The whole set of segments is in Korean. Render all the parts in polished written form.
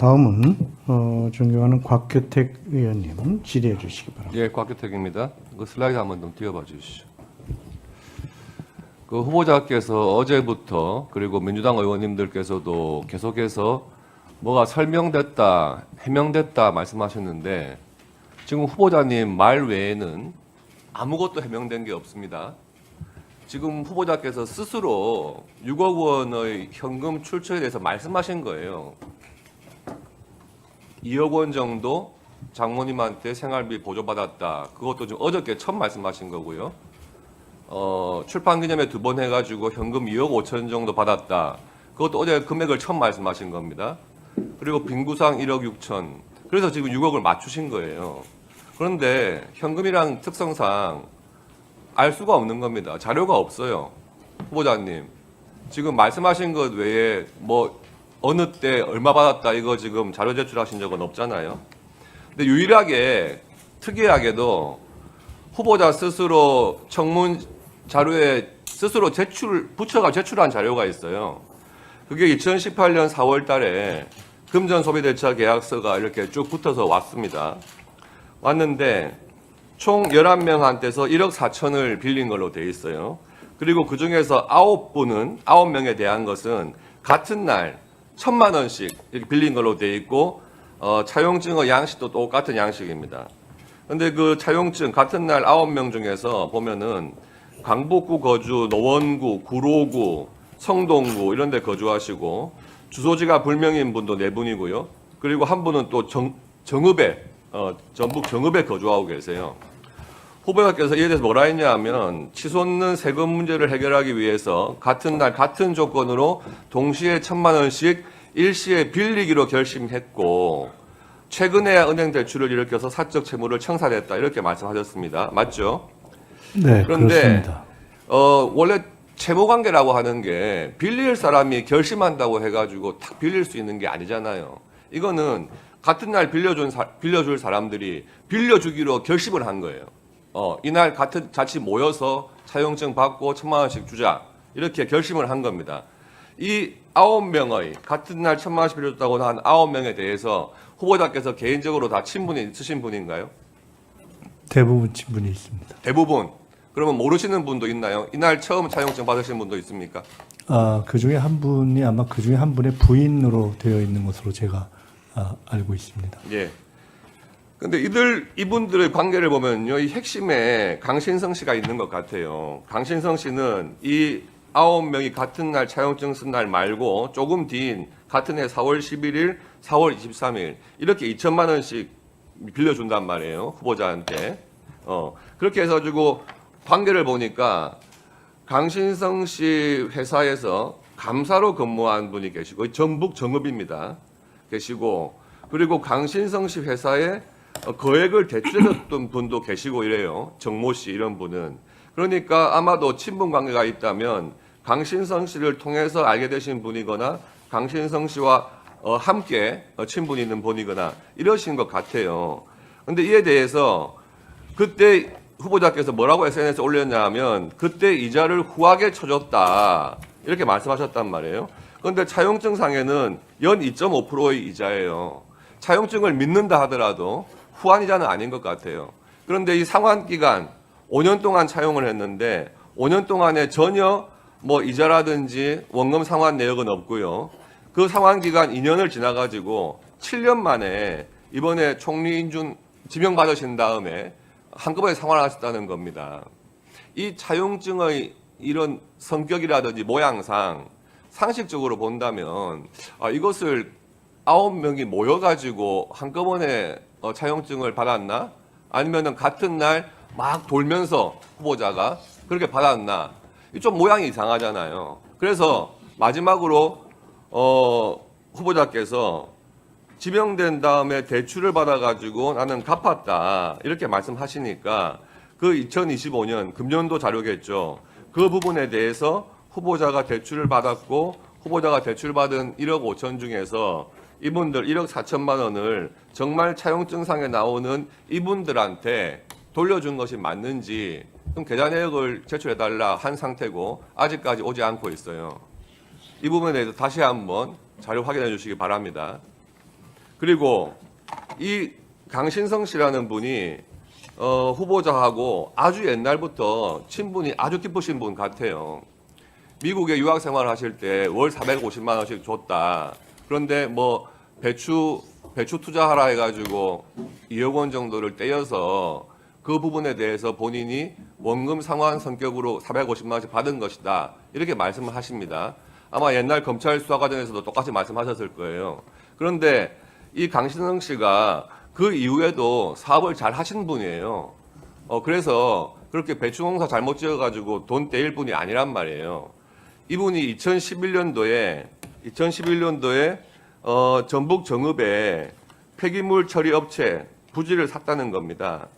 다음은 존경하는 곽규택 의원님 질의해 주시기 바랍니다. 예, 곽규택입니다. 그 슬라이드 한번 좀 띄워봐 주시죠. 그 후보자께서 어제부터 그리고 민주당 의원님들께서도 계속해서 뭐가 설명됐다, 해명됐다 말씀하셨는데 지금 후보자님 말 외에는 아무것도 해명된 게 없습니다. 지금 후보자께서 스스로 6억 원의 현금 출처에 대해서 말씀하신 거예요. 2억 원 정도 장모님한테 생활비 보조받았다. 그것도 좀 어저께 처음 말씀하신 거고요. 출판 기념회 2번 해가지고 현금 2억 5천 정도 받았다. 그것도 어제 금액을 처음 말씀하신 겁니다. 그리고 빙구상 1억 6천. 그래서 지금 6억을 맞추신 거예요. 그런데 현금이랑 특성상 알 수가 없는 겁니다. 자료가 없어요. 후보자님. 지금 말씀하신 것 외에 뭐 어느 때 얼마 받았다 이거 지금 자료 제출하신 적은 없잖아요. 근데 유일하게 특이하게도 후보자 스스로 청문 자료에 스스로 부처가 제출한 자료가 있어요. 그게 2018년 4월 달에 금전 소비대차 계약서가 이렇게 쭉 붙어서 왔습니다. 왔는데 총 11명한테서 1억 4천을 빌린 걸로 돼 있어요. 그리고 그 중에서 9명에 대한 것은 같은 날 1,000만 원씩 이렇게 빌린 걸로 돼 있고 차용증의 양식도 똑같은 양식입니다. 근데 그 차용증 같은 날 9명 중에서 보면은 강북구 거주, 노원구, 구로구, 성동구 이런 데 거주하시고 주소지가 불명인 분도 4분이고요. 그리고 한 분은 또 정읍에 전북 정읍에 거주하고 계세요. 후보자께서 이에 대해서 뭐라 했냐 하면 치솟는 세금 문제를 해결하기 위해서 같은 날 같은 조건으로 동시에 1,000만 원씩 일시에 빌리기로 결심했고 최근에 은행 대출을 일으켜서 사적 채무를 청산했다 이렇게 말씀하셨습니다. 맞죠? 네, 그런데 그렇습니다. 원래 채무 관계라고 하는 게 빌릴 사람이 결심한다고 해가지고 탁 빌릴 수 있는 게 아니잖아요. 이거는 같은 날 빌려줄 사람들이 빌려주기로 결심을 한 거예요. 이날 같이 모여서 차용증 받고 1,000만 원씩 주자 이렇게 결심을 한 겁니다. 이 9명의 같은 날 1,000만 원씩 빌려줬다고 한 9명에 대해서 후보자께서 개인적으로 다 친분이 있으신 분인가요? 대부분 친분이 있습니다. 대부분. 그러면 모르시는 분도 있나요? 이날 처음 차용증 받으신 분도 있습니까? 그 중에 한 분이 아마 그 중에 한 분의 부인으로 되어 있는 것으로 제가 알고 있습니다. 예. 근데 이분들의 관계를 보면요, 이 핵심에 강신성 씨가 있는 것 같아요. 강신성 씨는 이 9명이 같은 날 차용증 쓴 날 말고 조금 뒤인 같은 해 4월 11일, 4월 23일 이렇게 2,000만 원씩 빌려준단 말이에요. 후보자한테. 그렇게 해가지고 관계를 보니까 강신성 씨 회사에서 감사로 근무한 분이 계시고 전북 정읍입니다. 계시고 그리고 강신성 씨 회사에 거액을 대출해줬던 분도 계시고 이래요. 정모 씨 이런 분은. 그러니까 아마도 친분 관계가 있다면 강신성 씨를 통해서 알게 되신 분이거나 강신성 씨와 함께 친분이 있는 분이거나 이러신 것 같아요. 그런데 이에 대해서 그때 후보자께서 뭐라고 SNS에 올렸냐 하면 그때 이자를 후하게 쳐줬다 이렇게 말씀하셨단 말이에요. 그런데 차용증상에는 연 2.5%의 이자예요. 차용증을 믿는다 하더라도 후한 이자는 아닌 것 같아요. 그런데 이 상환 기간 5년 동안 차용을 했는데 5년 동안에 전혀 뭐 이자라든지 원금 상환 내역은 없고요. 그 상환 기간 2년을 지나가지고 7년 만에 이번에 총리 인준 지명받으신 다음에 한꺼번에 상환하셨다는 겁니다. 이 차용증의 이런 성격이라든지 모양상 상식적으로 본다면 이것을 9명이 모여가지고 한꺼번에 차용증을 받았나? 아니면은 같은 날 막 돌면서 후보자가 그렇게 받았나? 좀 모양이 이상하잖아요. 그래서 마지막으로 후보자께서 지명된 다음에 대출을 받아가지고 나는 갚았다 이렇게 말씀하시니까 그 2025년 금년도 자료겠죠. 그 부분에 대해서 후보자가 대출을 받았고 후보자가 대출받은 1억 5천 중에서 이분들 1억 4천만 원을 정말 차용증상에 나오는 이분들한테 돌려준 것이 맞는지 좀 계좌 내역을 제출해달라 한 상태고 아직까지 오지 않고 있어요. 이 부분에 대해서 다시 한번 자료 확인해 주시기 바랍니다. 그리고 이 강신성 씨라는 분이 후보자하고 아주 옛날부터 친분이 아주 깊으신 분 같아요. 미국에 유학 생활을 하실 때 월 450만 원씩 줬다. 그런데 뭐 배추 투자하라 해가지고 2억 원 정도를 떼어서 그 부분에 대해서 본인이 원금 상환 성격으로 450만 원씩 받은 것이다. 이렇게 말씀을 하십니다. 아마 옛날 검찰 수사 과정에서도 똑같이 말씀하셨을 거예요. 그런데 이 강신성 씨가 그 이후에도 사업을 잘 하신 분이에요. 그래서 그렇게 배추농사 잘못 지어가지고 돈 떼일 분이 아니란 말이에요. 이분이 2011년도에 전북 정읍에 폐기물 처리 업체 부지를 샀다는 겁니다.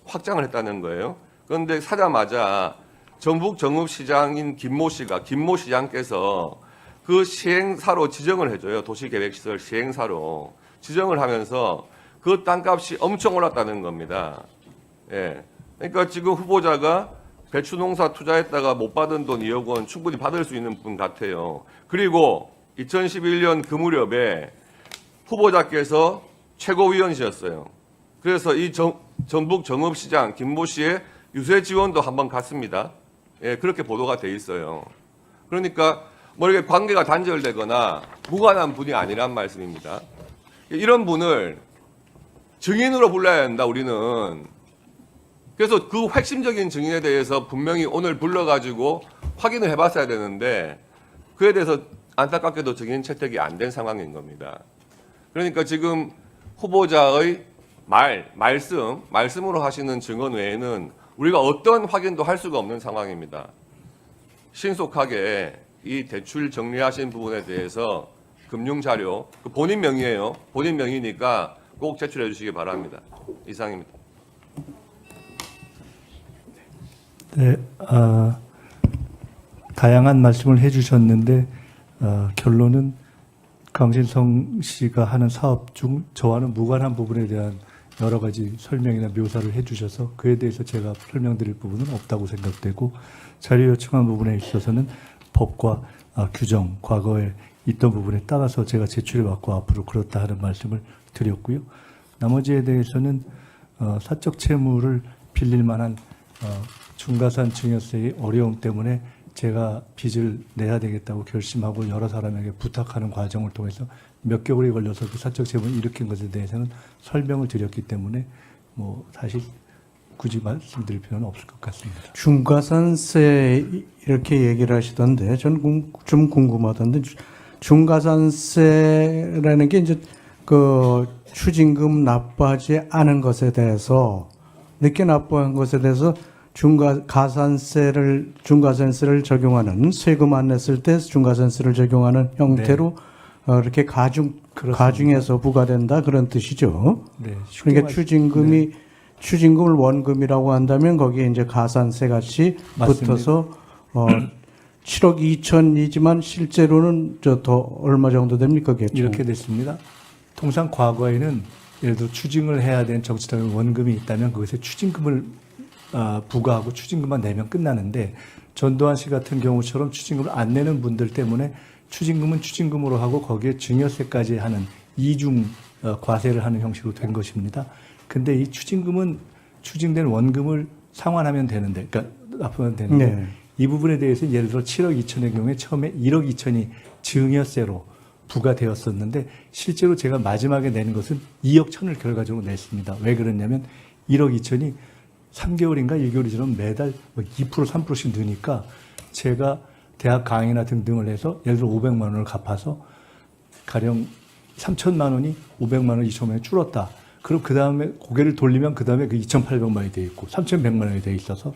확장을 했다는 거예요. 그런데 사자마자 전북 정읍시장인 김모 시장께서 그 시행사로 지정을 해줘요. 도시계획시설 시행사로 지정을 하면서 그 땅값이 엄청 올랐다는 겁니다. 예. 그러니까 지금 후보자가 배추농사 투자했다가 못 받은 돈 2억 원 충분히 받을 수 있는 분 같아요. 그리고 2011년 그 무렵에 후보자께서 최고위원이셨어요. 그래서 이 전북 정읍시장 김모 씨의 유세 지원도 한번 갔습니다. 예, 그렇게 보도가 돼 있어요. 그러니까 뭐 이렇게 관계가 단절되거나 무관한 분이 아니란 말씀입니다. 이런 분을 증인으로 불러야 한다, 우리는. 그래서 그 핵심적인 증인에 대해서 분명히 오늘 불러가지고 확인을 해봤어야 되는데 그에 대해서 안타깝게도 증인 채택이 안 된 상황인 겁니다. 그러니까 지금 후보자의 말씀으로 하시는 증언 외에는 우리가 어떤 확인도 할 수가 없는 상황입니다. 신속하게 이 대출 정리하신 부분에 대해서 금융자료, 본인 명의예요. 본인 명의니까 꼭 제출해 주시기 바랍니다. 이상입니다. 네, 다양한 말씀을 해주셨는데 결론은 강신성 씨가 하는 사업 중 저와는 무관한 부분에 대한 여러 가지 설명이나 묘사를 해주셔서 그에 대해서 제가 설명드릴 부분은 없다고 생각되고 자료 요청한 부분에 있어서는 법과 규정, 과거에 있던 부분에 따라서 제가 제출해왔고 앞으로 그렇다 하는 말씀을 드렸고요. 나머지에 대해서는 사적 채무를 빌릴 만한 중과산 증여세의 어려움 때문에 제가 빚을 내야 되겠다고 결심하고 여러 사람에게 부탁하는 과정을 통해서 몇 개월이 걸려서 그 사적 채무를 일으킨 것에 대해서는 설명을 드렸기 때문에 뭐 사실 굳이 말씀드릴 필요는 없을 것 같습니다. 중과산세 이렇게 얘기를 하시던데 저는 좀 궁금하던데 중과산세라는 게 이제 그 추징금 납부하지 않은 것에 대해서 늦게 납부한 것에 대해서 중과산세를 적용하는 세금 안 냈을 때 중과산세를 적용하는 형태로 이렇게 가중해서 부과된다 그런 뜻이죠. 네, 그러니까 추징금을 원금이라고 한다면 거기에 이제 가산세 같이 맞습니다. 붙어서 7억 2천이지만 실제로는 더 얼마 정도 됩니까? 그게 이렇게 됐습니다. 통상 과거에는 예를 들어 추징을 해야 되는 정치적인 원금이 있다면 그것에 추징금을 부과하고 추징금만 내면 끝나는데 전두환 씨 같은 경우처럼 추징금을 안 내는 분들 때문에 추징금은 추징금으로 하고 거기에 증여세까지 하는 이중 과세를 하는 형식으로 된 것입니다. 근데 이 추징금은 추징된 원금을 상환하면 되는데, 그러니까 납부하면 되는데 네. 이 부분에 대해서 예를 들어 7억 2천의 경우에 처음에 1억 2천이 증여세로 부과되었었는데 실제로 제가 마지막에 내는 것은 2억 1천을 결과적으로 냈습니다. 왜 그러냐면 1억 2천이 3개월인가 1개월이 지나면 매달 2% 3%씩 느니까 제가 대학 강의나 등등을 해서 예를 들어 500만 원을 갚아서 가령 3천만 원이 500만 원, 2천만 원이 줄었다. 그럼 그 다음에 고개를 돌리면 그 다음에 그 2,800만 원이 돼 있고 3,100만 원이 돼 있어서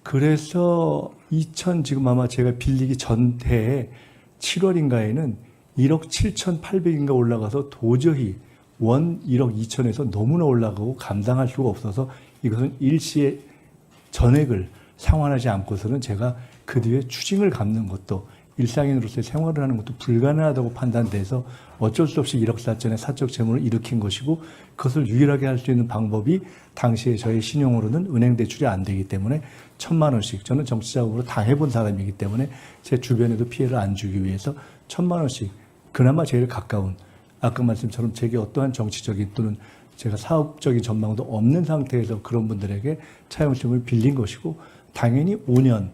그래서 지금 아마 제가 빌리기 전해에 7월인가에는 1억 7,800인가 올라가서 도저히 원 1억 2천에서 너무나 올라가고 감당할 수가 없어서 이것은 일시에 전액을 상환하지 않고서는 제가 그 뒤에 추징을 갚는 것도 일상인으로서의 생활을 하는 것도 불가능하다고 판단돼서 어쩔 수 없이 1억 4천의 사적 채무를 일으킨 것이고 그것을 유일하게 할 수 있는 방법이 당시에 저희 신용으로는 은행 대출이 안 되기 때문에 1,000만 원씩 저는 정치자금으로 당해본 사람이기 때문에 제 주변에도 피해를 안 주기 위해서 1,000만 원씩 그나마 제일 가까운 아까 말씀처럼 제게 어떠한 정치적인 또는 제가 사업적인 전망도 없는 상태에서 그런 분들에게 차용증을 빌린 것이고 당연히 5년을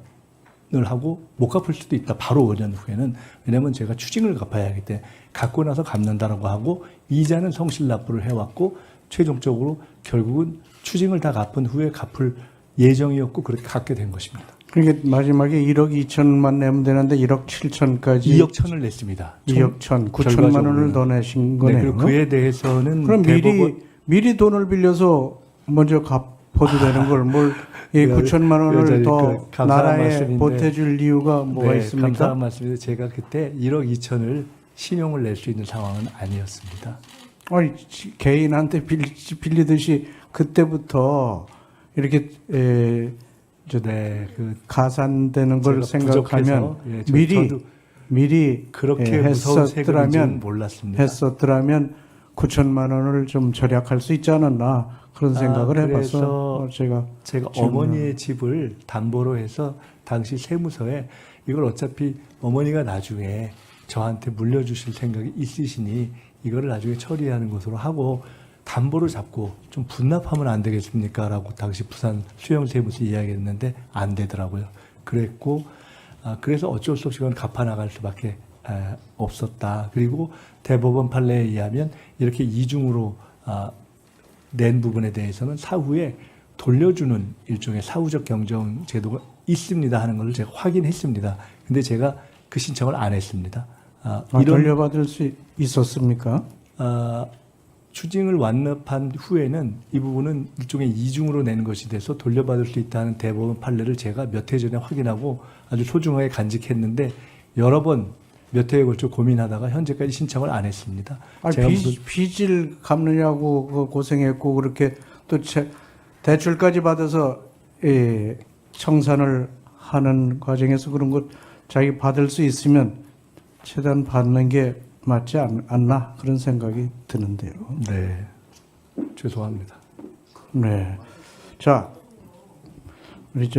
하고 못 갚을 수도 있다. 바로 5년 후에는. 왜냐하면 제가 추징을 갚아야 하기 때문에 갖고 나서 갚는다라고 하고 이자는 성실 납부를 해왔고 최종적으로 결국은 추징을 다 갚은 후에 갚을 예정이었고 그렇게 갚게 된 것입니다. 그러니까 마지막에 1억 2천만 내면 되는데 1억 7천까지 2억 천을 냈습니다. 2억 1천, 9천만 원을 더 내신 거네요. 네, 그리고 그에 대해서는 그럼 대법원 미리 돈을 빌려서 먼저 갚아도 되는 걸 뭘 9천만 원을 더 감사한 나라에 말씀인데, 보태줄 이유가 뭐가 네, 있습니까? 감사한 말씀인데 제가 그때 1억 2천을 신용을 낼 수 있는 상황은 아니었습니다. 아니 개인한테 빌리듯이 그때부터 이렇게 네, 가산되는 걸 제가 생각하면 부족해서, 예, 저도 미리 그렇게 무서운 세금인지는 몰랐습니다. 했었더라면 9천만 원을 좀 절약할 수 있지 않았나 그런 생각을 해봐서 제가 어머니의 집을 담보로 해서 당시 세무서에 이걸 어차피 어머니가 나중에 저한테 물려주실 생각이 있으시니 이거를 나중에 처리하는 것으로 하고 담보를 잡고 좀 분납하면 안 되겠습니까? 라고 당시 부산 수영세무서 이야기했는데 안 되더라고요. 그랬고 그래서 어쩔 수 없이 그건 갚아나갈 수밖에 없었다. 그리고 대법원 판례에 의하면 이렇게 이중으로 낸 부분에 대해서는 사후에 돌려주는 일종의 사후적 경정 제도가 있습니다 하는 것을 제가 확인했습니다. 근데 제가 그 신청을 안 했습니다. 돌려받을 수 있었습니까? 추징을 완납한 후에는 이 부분은 일종의 이중으로 낸 것이 돼서 돌려받을 수 있다는 대법원 판례를 제가 몇 해 전에 확인하고 아주 소중하게 간직했는데 여러 번 몇 해에 걸쳐 고민하다가 현재까지 신청을 안 했습니다. 제가 빚을 갚느냐고 고생했고 그렇게 또 대출까지 받아서 청산을 하는 과정에서 그런 것 자기 받을 수 있으면 최대한 받는 게 맞지 않나 그런 생각이 드는데요. 네, 죄송합니다. 네, 자 우리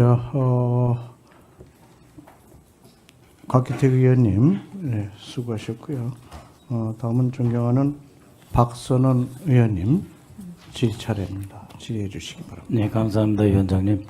곽기택 의원님 수고하셨고요. 다음은 존경하는 박선원 의원님 질의 차례입니다. 질의해 주시기 바랍니다. 네, 감사합니다, 위원장님.